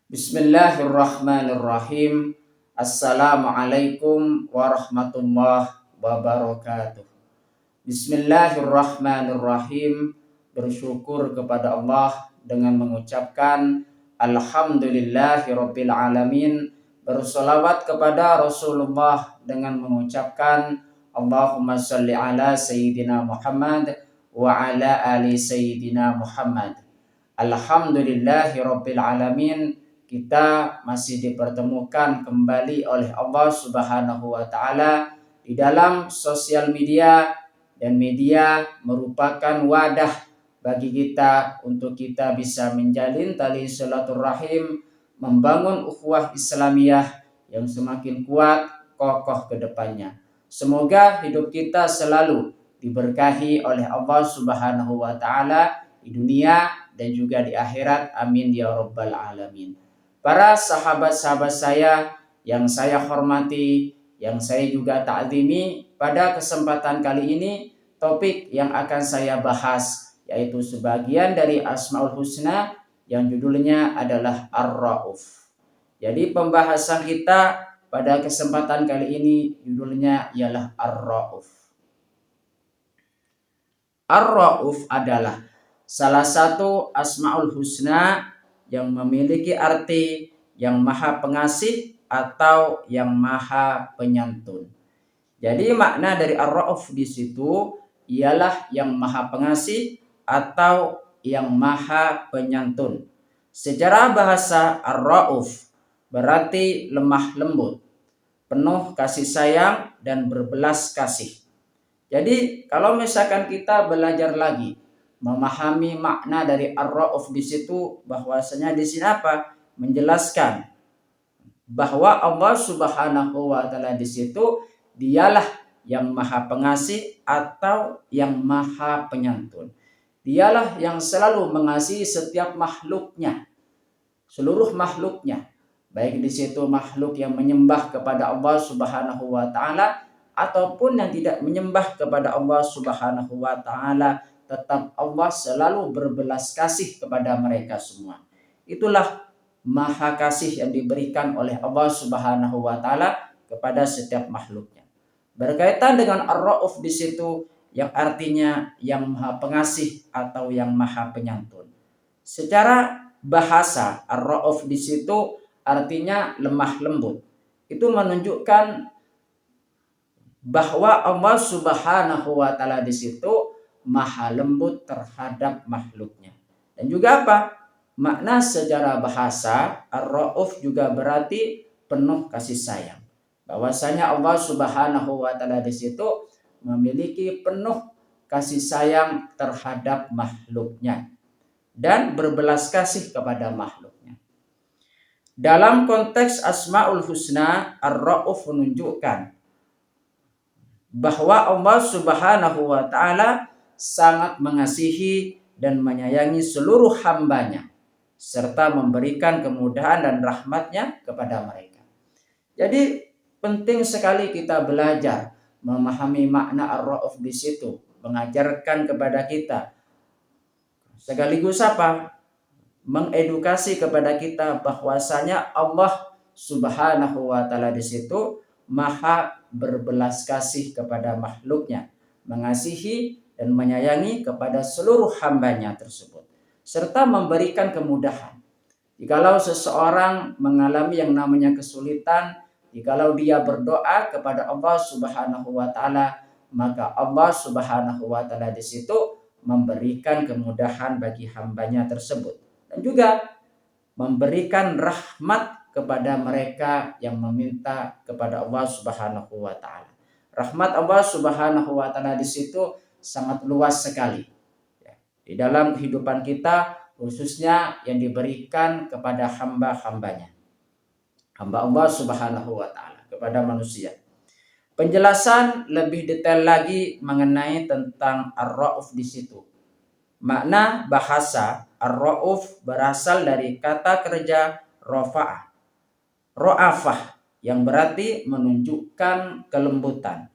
Bismillahirrahmanirrahim. Assalamualaikum warahmatullahi wabarakatuh. Bismillahirrahmanirrahim. Bersyukur kepada Allah dengan mengucapkan Alhamdulillahirabbil alamin. Bersolawat kepada Rasulullah dengan mengucapkan Allahumma sholli ala Sayyidina Muhammad wa ala ali Sayyidina Muhammad. Alhamdulillahirabbil alamin. Kita masih dipertemukan kembali oleh Allah Subhanahu wa taala di dalam sosial media, dan media merupakan wadah bagi kita untuk kita bisa menjalin tali silaturahim, membangun ukhuwah Islamiyah yang semakin kuat, kokoh ke depannya. Semoga hidup kita selalu diberkahi oleh Allah Subhanahu wa taala di dunia dan juga di akhirat. Amin ya rabbal alamin. Para sahabat-sahabat saya yang saya hormati, yang saya juga ta'zimi, pada kesempatan kali ini topik yang akan saya bahas yaitu sebagian dari Asmaul Husna yang judulnya adalah Ar-Rauf. Jadi pembahasan kita pada kesempatan kali ini judulnya ialah Ar-Rauf. Ar-Rauf adalah salah satu Asmaul Husna yang memiliki arti yang maha pengasih atau yang maha penyantun. Jadi makna dari Ar-Rauf di situ ialah yang maha pengasih atau yang maha penyantun. Secara bahasa Ar-Rauf berarti lemah lembut, penuh kasih sayang dan berbelas kasih. Jadi kalau misalkan kita belajar lagi memahami makna dari Ar-Rauf di situ, bahwasanya di sini apa? Menjelaskan bahwa Allah Subhanahu wa taala di situ dialah yang maha pengasih atau yang maha penyantun. Dialah yang selalu mengasihi setiap makhluknya, seluruh makhluknya. Baik di situ makhluk yang menyembah kepada Allah Subhanahu wa taala ataupun yang tidak menyembah kepada Allah Subhanahu wa taala, tetap Allah selalu berbelas kasih kepada mereka semua. Itulah maha kasih yang diberikan oleh Allah Subhanahu wa taala kepada setiap makhluknya. Berkaitan dengan Ar-Rauf di situ yang artinya yang maha pengasih atau yang maha penyantun. Secara bahasa Ar-Rauf di situ artinya lemah lembut. Itu menunjukkan bahwa Allah Subhanahu wa taala di situ maha lembut terhadap makhluknya. Dan juga apa? Makna secara bahasa Ar-Rauf juga berarti penuh kasih sayang. Bahwasanya Allah Subhanahu wa taala di situ memiliki penuh kasih sayang terhadap makhluknya dan berbelas kasih kepada makhluknya. Dalam konteks Asmaul Husna, Ar-Rauf menunjukkan bahwa Allah Subhanahu wa taala sangat mengasihi dan menyayangi seluruh hambanya, serta memberikan kemudahan dan rahmatnya kepada mereka. Jadi penting sekali kita belajar memahami makna Ar-Rauf di situ, mengajarkan kepada kita sekaligus apa? Mengedukasi kepada kita bahwasanya Allah Subhanahu wa taala di situ maha berbelas kasih kepada makhluknya, mengasihi dan menyayangi kepada seluruh hambanya tersebut, serta memberikan kemudahan. Jikalau seseorang mengalami yang namanya kesulitan, jikalau dia berdoa kepada Allah Subhanahu wa taala, maka Allah Subhanahu wa taala di situ memberikan kemudahan bagi hambanya tersebut, dan juga memberikan rahmat kepada mereka yang meminta kepada Allah Subhanahu wa taala. Rahmat Allah Subhanahu wa taala di situ sangat luas sekali di dalam kehidupan kita, khususnya yang diberikan kepada hamba-hambanya, hamba Allah Subhanahu wa taala, kepada manusia. Penjelasan lebih detail lagi mengenai tentang Ar-Rauf di situ. Makna bahasa Ar-Rauf berasal dari kata kerja rafa'ah, ro'afah, yang berarti menunjukkan kelembutan,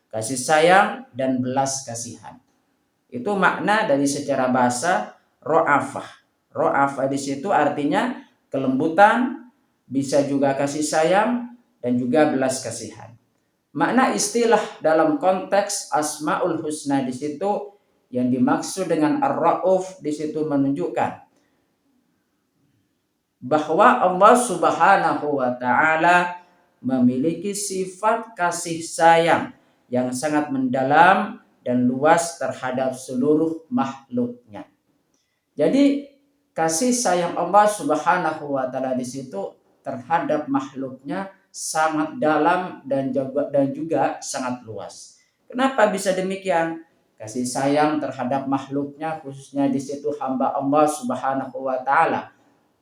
kasih sayang dan belas kasihan. Itu makna dari secara bahasa ro'afah. Ro'afah di situ artinya kelembutan, bisa juga kasih sayang, dan juga belas kasihan. Makna istilah dalam konteks Asmaul Husna di situ yang dimaksud dengan Ar-Rauf di situ menunjukkan bahwa Allah Subhanahu wa taala memiliki sifat kasih sayang yang sangat mendalam dan luas terhadap seluruh makhluknya. Jadi kasih sayang Allah Subhanahu wa taala di situ terhadap makhluknya sangat dalam dan juga sangat luas. Kenapa bisa demikian? Kasih sayang terhadap makhluknya khususnya di situ hamba Allah Subhanahu wa taala,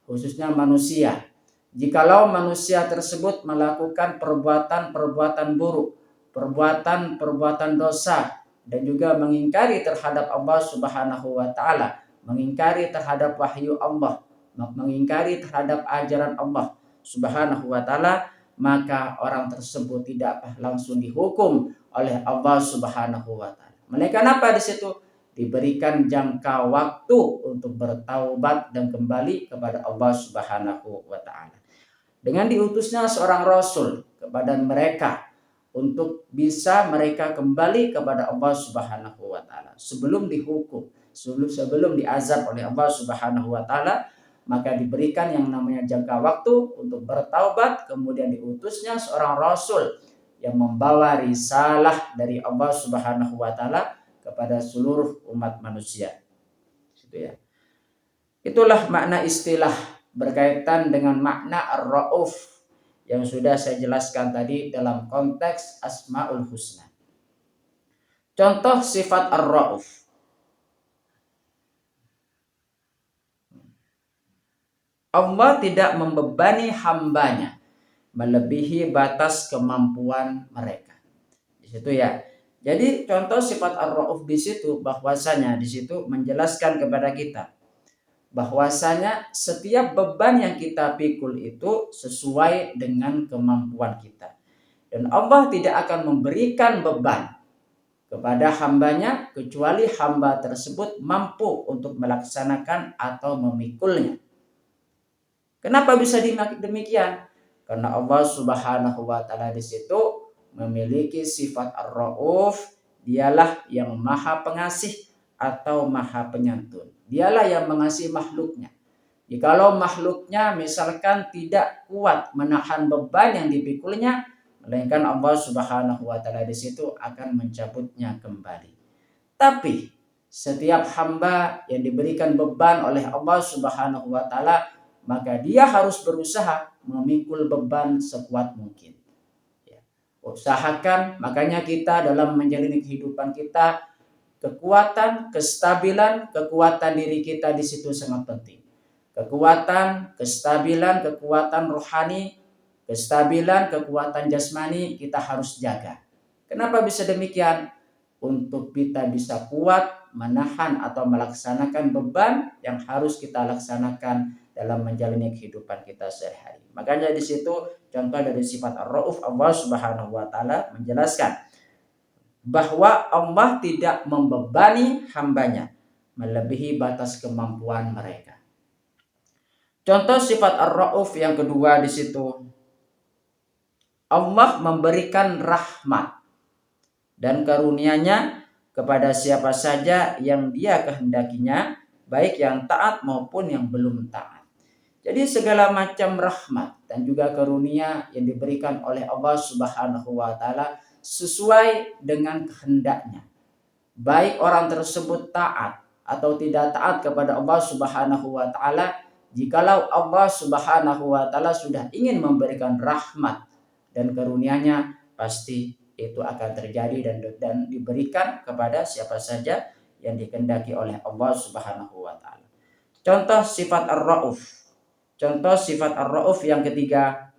khususnya manusia. Jikalau manusia tersebut melakukan perbuatan-perbuatan buruk, perbuatan-perbuatan dosa, dan juga mengingkari terhadap Allah Subhanahu wa taala, mengingkari terhadap wahyu Allah, mengingkari terhadap ajaran Allah Subhanahu wa taala, maka orang tersebut tidak langsung dihukum oleh Allah Subhanahu wa taala. Melainkan apa di situ? Diberikan jangka waktu untuk bertaubat dan kembali kepada Allah Subhanahu wa taala. Dengan diutusnya seorang rasul kepada mereka untuk bisa mereka kembali kepada Allah Subhanahu wa taala sebelum dihukum, sebelum diazab oleh Allah Subhanahu wa taala, maka diberikan yang namanya jangka waktu untuk bertaubat. Kemudian diutusnya seorang rasul yang membawa risalah dari Allah Subhanahu wa taala kepada seluruh umat manusia. Gitu ya. Itulah makna istilah berkaitan dengan makna Ar-Rauf yang sudah saya jelaskan tadi dalam konteks Asmaul Husna. Contoh sifat Ar-Rauf. Allah tidak membebani hambanya melebihi batas kemampuan mereka. Di situ ya. Jadi contoh sifat Ar-Rauf di situ bahwasanya di situ menjelaskan kepada kita bahwasanya setiap beban yang kita pikul itu sesuai dengan kemampuan kita. Dan Allah tidak akan memberikan beban kepada hambanya kecuali hamba tersebut mampu untuk melaksanakan atau memikulnya. Kenapa bisa demikian? Karena Allah Subhanahu wa taala di situ memiliki sifat Ar-Rauf, dialah yang Maha Pengasih atau Maha Penyantun. Dialah yang mengasihi makhluknya. Jikalau makhluknya misalkan tidak kuat menahan beban yang dipikulnya, melainkan Allah Subhanahu wa taala di situ akan mencabutnya kembali. Tapi setiap hamba yang diberikan beban oleh Allah Subhanahu wa taala, maka dia harus berusaha memikul beban sekuat mungkin. Usahakan, makanya kita dalam menjalani kehidupan kita, kekuatan, kestabilan, kekuatan diri kita di situ sangat penting. Kekuatan, kestabilan, kekuatan rohani, kestabilan, kekuatan jasmani kita harus jaga. Kenapa bisa demikian? Untuk kita bisa kuat menahan atau melaksanakan beban yang harus kita laksanakan dalam menjalani kehidupan kita sehari-hari. Makanya di situ contoh dari sifat Ar-Rauf, Allah Subhanahu wa taala menjelaskan bahwa Allah tidak membebani hambanya melebihi batas kemampuan mereka. Contoh sifat Ar-Rauf yang kedua di situ, Allah memberikan rahmat dan karunia-Nya kepada siapa saja yang Dia kehendakinya, baik yang taat maupun yang belum taat. Jadi segala macam rahmat dan juga karunia yang diberikan oleh Allah Subhanahu wa taala sesuai dengan kehendaknya. Baik orang tersebut taat atau tidak taat kepada Allah Subhanahu wa taala, jikalau Allah Subhanahu wa taala sudah ingin memberikan rahmat dan karunia-Nya, pasti itu akan terjadi dan diberikan kepada siapa saja yang dikehendaki oleh Allah Subhanahu wa taala. Contoh sifat Ar-Rauf. Contoh sifat Ar-Rauf yang ketiga,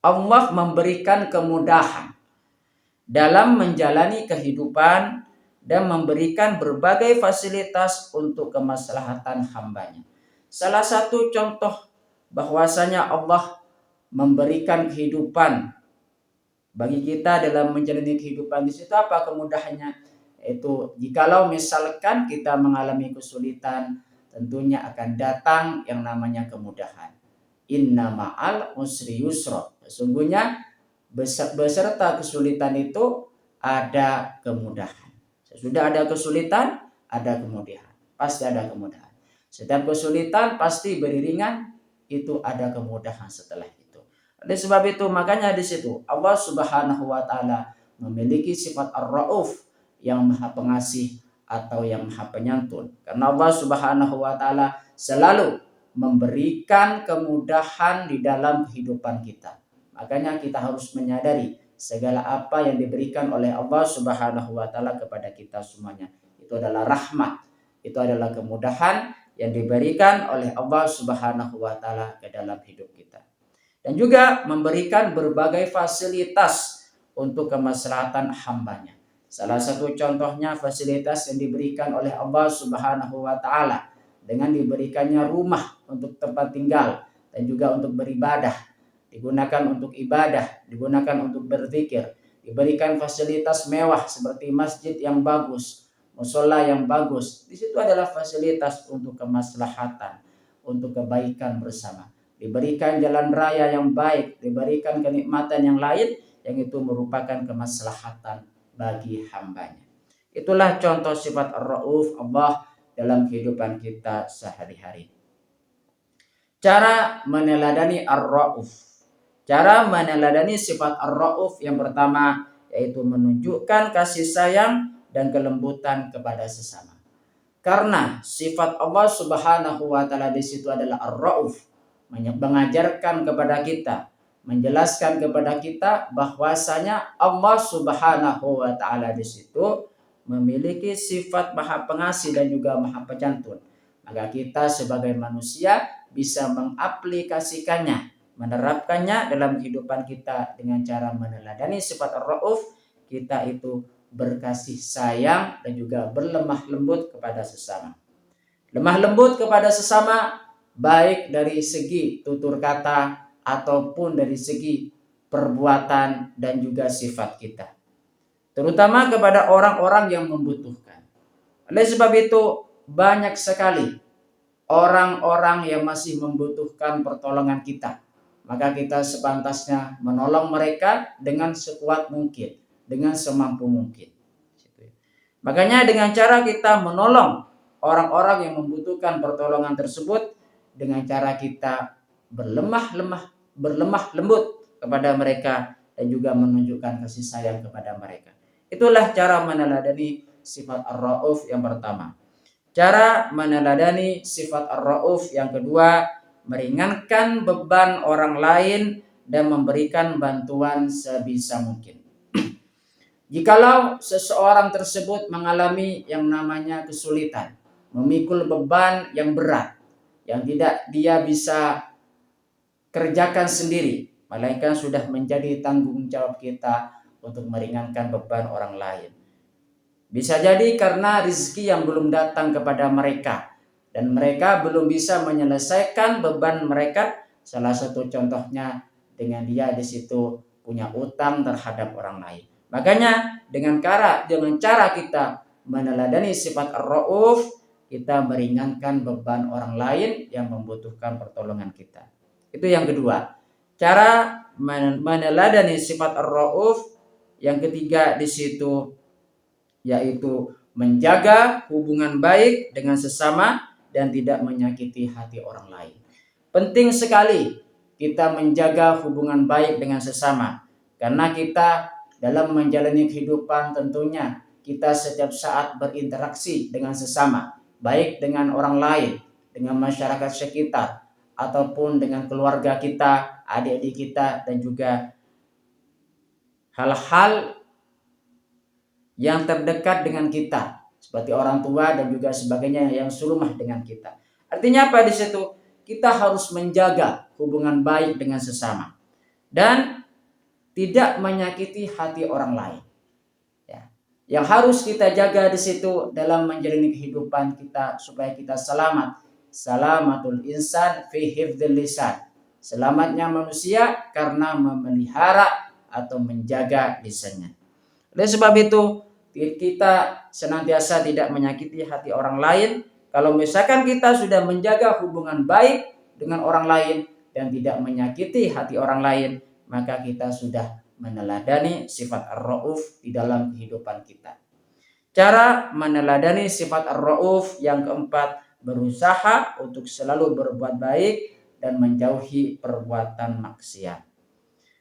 Allah memberikan kemudahan dalam menjalani kehidupan dan memberikan berbagai fasilitas untuk kemaslahatan hambanya. Salah satu contoh bahwasanya Allah memberikan kehidupan bagi kita dalam menjalani kehidupan di situ apa kemudahannya? Itu jikalau misalkan kita mengalami kesulitan, tentunya akan datang yang namanya kemudahan. Inna ma'al usri yusra. Sesungguhnya beserta kesulitan itu ada kemudahan. Sesudah ada kesulitan, ada kemudahan. Pasti ada kemudahan. Setiap kesulitan pasti beriringan, itu ada kemudahan setelah itu. Oleh sebab itu, makanya di situ Allah Subhanahu wa taala memiliki sifat Ar-Rauf, yang Maha Pengasih atau yang Maha Penyantun. Karena Allah Subhanahu wa taala selalu memberikan kemudahan di dalam kehidupan kita. Makanya kita harus menyadari segala apa yang diberikan oleh Allah Subhanahu wa taala kepada kita semuanya itu adalah rahmat, itu adalah kemudahan yang diberikan oleh Allah Subhanahu wa taala ke dalam hidup kita. Dan juga memberikan berbagai fasilitas untuk kemaslahatan hambanya. Salah satu contohnya fasilitas yang diberikan oleh Allah Subhanahu wa taala dengan diberikannya rumah untuk tempat tinggal dan juga untuk beribadah, digunakan untuk ibadah, digunakan untuk berzikir, diberikan fasilitas mewah seperti masjid yang bagus, musola yang bagus. Di situ adalah fasilitas untuk kemaslahatan, untuk kebaikan bersama. Diberikan jalan raya yang baik, diberikan kenikmatan yang lain yang itu merupakan kemaslahatan bagi hambanya. Itulah contoh sifat Ar-Rauf Allah dalam kehidupan kita sehari-hari. Cara meneladani Ar-Rauf. Cara meneladani sifat Ar-Rauf yang pertama yaitu menunjukkan kasih sayang dan kelembutan kepada sesama. Karena sifat Allah Subhanahu wa taala di situ adalah Ar-Rauf, mengajarkan kepada kita, menjelaskan kepada kita bahwasanya Allah Subhanahu wa taala di situ memiliki sifat Maha Pengasih dan juga Maha Penyantun. Maka kita sebagai manusia bisa mengaplikasikannya, menerapkannya dalam kehidupan kita dengan cara meneladani sifat Ar-Rauf. Kita itu berkasih sayang dan juga berlemah lembut kepada sesama. Lemah lembut kepada sesama baik dari segi tutur kata ataupun dari segi perbuatan dan juga sifat kita, terutama kepada orang-orang yang membutuhkan. Oleh sebab itu banyak sekali orang-orang yang masih membutuhkan pertolongan kita. Maka kita sepantasnya menolong mereka dengan sekuat mungkin, dengan semampu mungkin. Makanya dengan cara kita menolong orang-orang yang membutuhkan pertolongan tersebut, dengan cara kita berlemah lembut kepada mereka dan juga menunjukkan kasih sayang kepada mereka. Itulah cara meneladani sifat Ar-Rauf yang pertama. Cara meneladani sifat Ar-Rauf yang kedua, meringankan beban orang lain dan memberikan bantuan sebisa mungkin. Jikalau seseorang tersebut mengalami yang namanya kesulitan, memikul beban yang berat, yang tidak dia bisa kerjakan sendiri, melainkan sudah menjadi tanggung jawab kita untuk meringankan beban orang lain. Bisa jadi karena rezeki yang belum datang kepada mereka dan mereka belum bisa menyelesaikan beban mereka. Salah satu contohnya dengan dia di situ punya utang terhadap orang lain. Makanya dengan cara kita meneladani sifat Ar-Rauf, kita meringankan beban orang lain yang membutuhkan pertolongan kita. Itu yang kedua. Cara meneladani sifat Ar-Rauf yang ketiga di situ yaitu menjaga hubungan baik dengan sesama dan tidak menyakiti hati orang lain. Penting sekali kita menjaga hubungan baik dengan sesama, karena kita dalam menjalani kehidupan tentunya kita setiap saat berinteraksi dengan sesama, baik dengan orang lain, dengan masyarakat sekitar, ataupun dengan keluarga kita, adik-adik kita, dan juga hal-hal yang terdekat dengan kita seperti orang tua dan juga sebagainya yang serumah dengan kita. Artinya apa di situ? Kita harus menjaga hubungan baik dengan sesama dan tidak menyakiti hati orang lain. Ya. Yang harus kita jaga di situ dalam menjalani kehidupan kita supaya kita selamat. Salamatul insan fi hifdzil lisan. Selamatnya manusia karena memelihara atau menjaga lisannya. Oleh sebab itu kita senantiasa tidak menyakiti hati orang lain, Kalau misalkan kita sudah menjaga hubungan baik dengan orang lain dan tidak menyakiti hati orang lain, maka kita sudah meneladani sifat ar-rauf di dalam kehidupan kita. Cara meneladani sifat ar-rauf yang keempat, berusaha untuk selalu berbuat baik dan menjauhi perbuatan maksiat.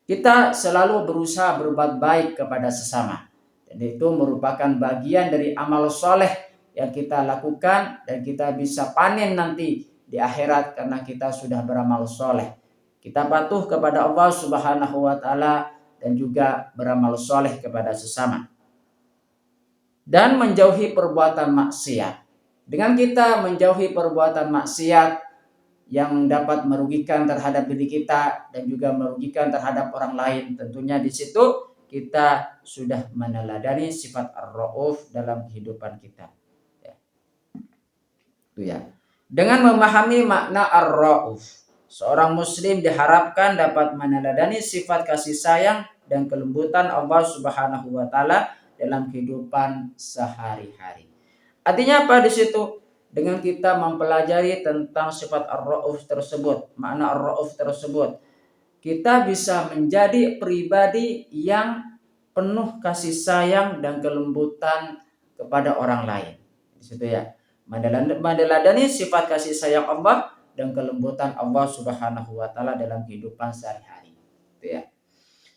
Kita selalu berusaha berbuat baik kepada sesama. Dan itu merupakan bagian dari amal soleh yang kita lakukan dan kita bisa panen nanti di akhirat karena kita sudah beramal soleh. Kita patuh kepada Allah Subhanahu wa Ta'ala dan juga beramal soleh kepada sesama. Dan menjauhi perbuatan maksiat. Dengan kita menjauhi perbuatan maksiat yang dapat merugikan terhadap diri kita dan juga merugikan terhadap orang lain, tentunya di situ kita sudah meneladani sifat ar-rauf dalam kehidupan kita. Itu ya. Dengan memahami makna ar-rauf, seorang muslim diharapkan dapat meneladani sifat kasih sayang dan kelembutan Allah Subhanahu wa Ta'ala dalam kehidupan sehari-hari. Artinya apa di situ? Dengan kita mempelajari tentang sifat ar-rauf tersebut, makna ar-rauf tersebut, kita bisa menjadi pribadi yang penuh kasih sayang dan kelembutan kepada orang lain. Di situ ya. Meneladani sifat kasih sayang Allah dan kelembutan Allah Subhanahu wa Ta'ala dalam kehidupan sehari-hari. Itu ya.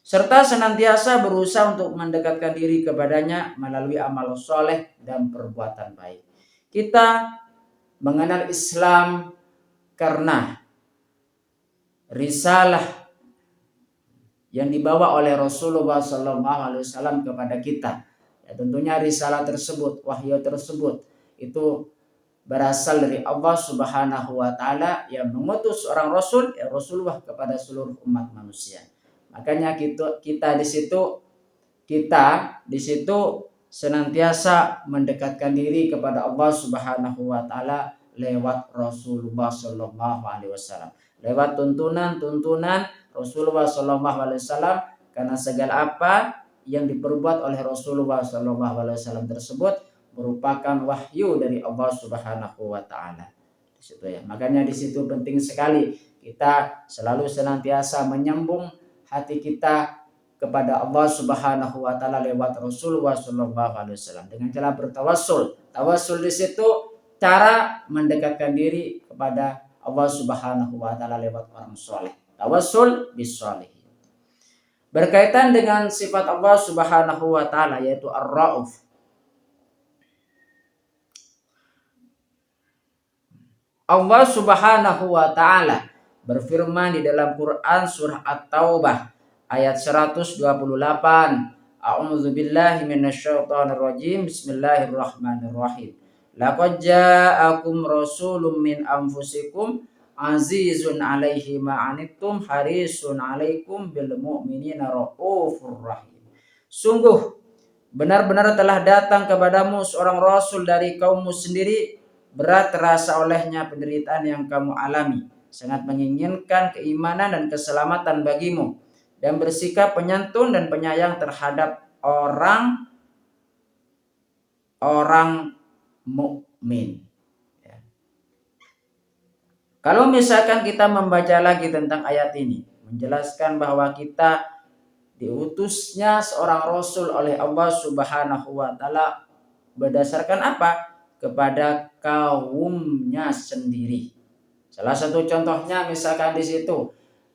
Serta senantiasa berusaha untuk mendekatkan diri kepadanya melalui amal soleh dan perbuatan baik. Kita mengenal Islam karena risalah yang dibawa oleh Rasulullah SAW kepada kita. Ya, tentunya risalah tersebut, wahyu tersebut itu berasal dari Allah Subhanahu wa Ta'ala yang mengutus seorang rasul, ya Rasulullah, kepada seluruh umat manusia. Makanya kita di situ senantiasa mendekatkan diri kepada Allah Subhanahu wa Ta'ala lewat Rasulullah sallallahu alaihi wasallam, lewat tuntunan Rasulullah sallallahu alaihi wasallam, karena segala apa yang diperbuat oleh Rasulullah sallallahu alaihi wasallam tersebut merupakan wahyu dari Allah Subhanahu wa Ta'ala. Di situ ya. Makanya di situ penting sekali kita selalu senantiasa menyambung hati kita kepada Allah Subhanahu wa Ta'ala lewat Rasulullah sallallahu alaihi wasallam dengan cara bertawassul. Tawassul di situ cara mendekatkan diri kepada Allah Subhanahu wa Ta'ala lewat orang soleh. Tawassul bis sholihin. Berkaitan dengan sifat Allah Subhanahu wa Ta'ala yaitu ar-rauf. Allah Subhanahu wa Ta'ala berfirman di dalam Quran surah At-Taubah ayat 128. A'udzu billahi minasyaitonir rajim. Bismillahirrahmanirrahim. Laqad ja'akum rasulun min anfusikum azizun 'alaihi ma 'anittum harisun 'alaikum bil mu'minina raufur rahim. Sungguh benar-benar telah datang kepadamu seorang rasul dari kaummu sendiri, berat terasa olehnya penderitaan yang kamu alami, sangat menginginkan keimanan dan keselamatan bagimu, dan bersikap penyantun dan penyayang terhadap orang mukmin. Ya. Kalau misalkan kita membaca lagi tentang ayat ini, menjelaskan bahwa kita diutusnya seorang rasul oleh Allah Subhanahu wa Ta'ala berdasarkan apa? Kepada kaumnya sendiri. Salah satu contohnya misalkan di situ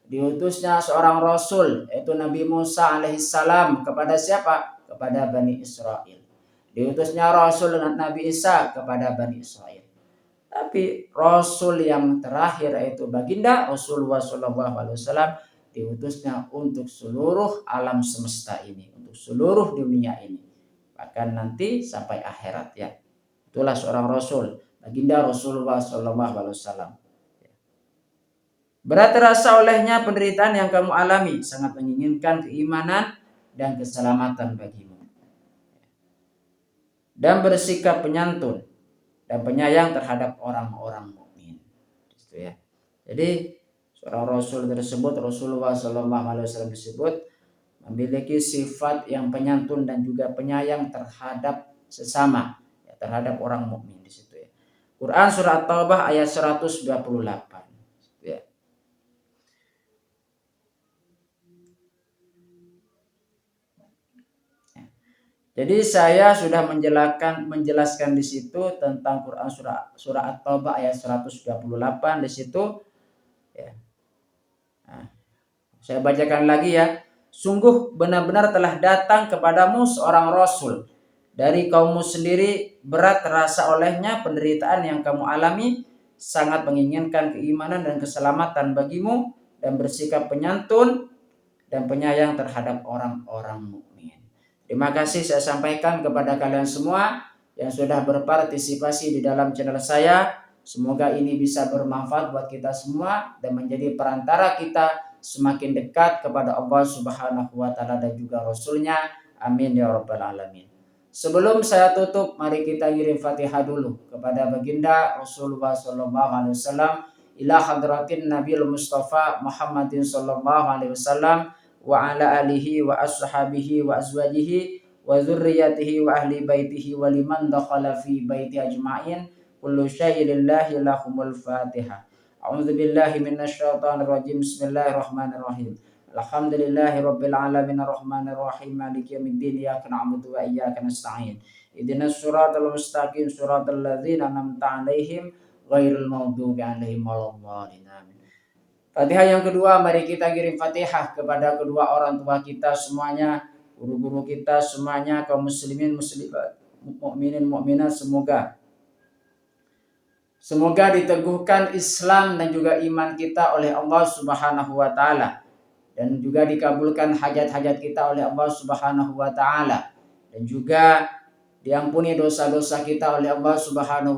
diutusnya seorang rasul yaitu Nabi Musa alaihissalam kepada siapa? Kepada Bani Israel. Diutusnya rasul Nabi Isa kepada Bani Israel. Tapi rasul yang terakhir yaitu baginda Rasulullah SAW diutusnya untuk seluruh alam semesta ini, untuk seluruh dunia ini, bahkan nanti sampai akhirat ya. Itulah seorang rasul, baginda Rasulullah SAW. Berat terasa olehnya penderitaan yang kamu alami, sangat menginginkan keimanan dan keselamatan bagimu, dan bersikap penyantun dan penyayang terhadap orang-orang mukmin. Gitu ya. Jadi seorang rasul tersebut, Rasulullah SAW disebut memiliki sifat yang penyantun dan juga penyayang terhadap sesama, ya, terhadap orang mukmin di situ ya. Quran surah At-Taubah ayat 128. Ya. Jadi saya sudah menjelaskan di situ tentang Quran surah At-Taubah ayat 128 di situ. Ya. Nah, saya bacakan lagi ya. Sungguh benar-benar telah datang kepadamu seorang rasul dari kaummu sendiri, berat terasa olehnya penderitaan yang kamu alami, sangat menginginkan keimanan dan keselamatan bagimu, dan bersikap penyantun dan penyayang terhadap orang-orang mukmin. Terima kasih saya sampaikan kepada kalian semua yang sudah berpartisipasi di dalam channel saya. Semoga ini bisa bermanfaat buat kita semua dan menjadi perantara kita semakin dekat kepada Allah Subhanahu wa taala dan juga Rasul-Nya. Amin ya rabbal alamin. Sebelum saya tutup, mari kita ngirim Fatihah dulu kepada baginda Rasulullah sallallahu alaihi wasallam, ila hadratin Nabil Mustafa Muhammadin sallallahu alaihi wasallam wa ala alihi wa ashabihi wa azwajihi wa dzurriyyatihi wa ahli baitihi wa liman dakhala fi baiti ajma'in. Kullu syai'in lillahi lahumul Fatihah. A'udzu billahi minasyaitonir rajim. Bismillahirrahmanirrahim. Alhamdulillahi rabbil alamin arrahmanir rahim maliki yaumiddin iyyaka na'budu wa iyyaka nasta'in. Ihdinas siratal mustaqim siratal ladzina an'amta 'alaihim ghairil maghdubi 'alaihim waladdallin. Amin. Fatihah yang kedua, mari kita kirim Fatihah kepada kedua orang tua kita semuanya, guru-guru kita semuanya, kaum muslimin muslimat, mukminin mukminat, semoga diteguhkan Islam dan juga iman kita oleh Allah Subhanahu wa taala, dan juga dikabulkan hajat-hajat kita oleh Allah Subhanahu wa taala, dan juga diampuni dosa-dosa kita oleh Allah Subhanahu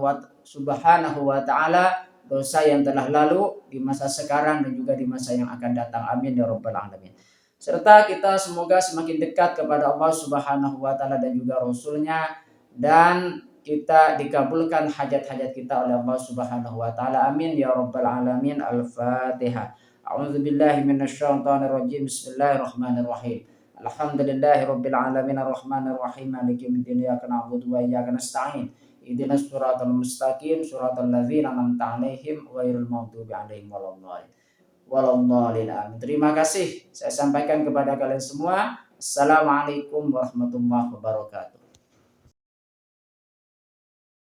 wa taala, dosa yang telah lalu di masa sekarang dan juga di masa yang akan datang. Amin ya rabbal alamin. Serta kita semoga semakin dekat kepada Allah Subhanahu wa taala dan juga Rasul-Nya, dan kita dikabulkan hajat-hajat kita oleh Allah Subhanahu wa taala. Amin ya rabbal alamin. Al-Fatihah. A'udzu billahi minasyaitonir rajim. Bismillahirrahmanirrahim. Alhamdulillahi rabbil alamin arrahmanir rahim maliki yaumiddin iyyaka na'budu wa iyyaka nasta'in. Ihdinas siratal mustaqim siratal ladzina an'amta 'alaihim ghairil maghdubi 'alaihim waladdallin. Amin. Terima kasih saya sampaikan kepada kalian semua. Assalamualaikum warahmatullahi wabarakatuh.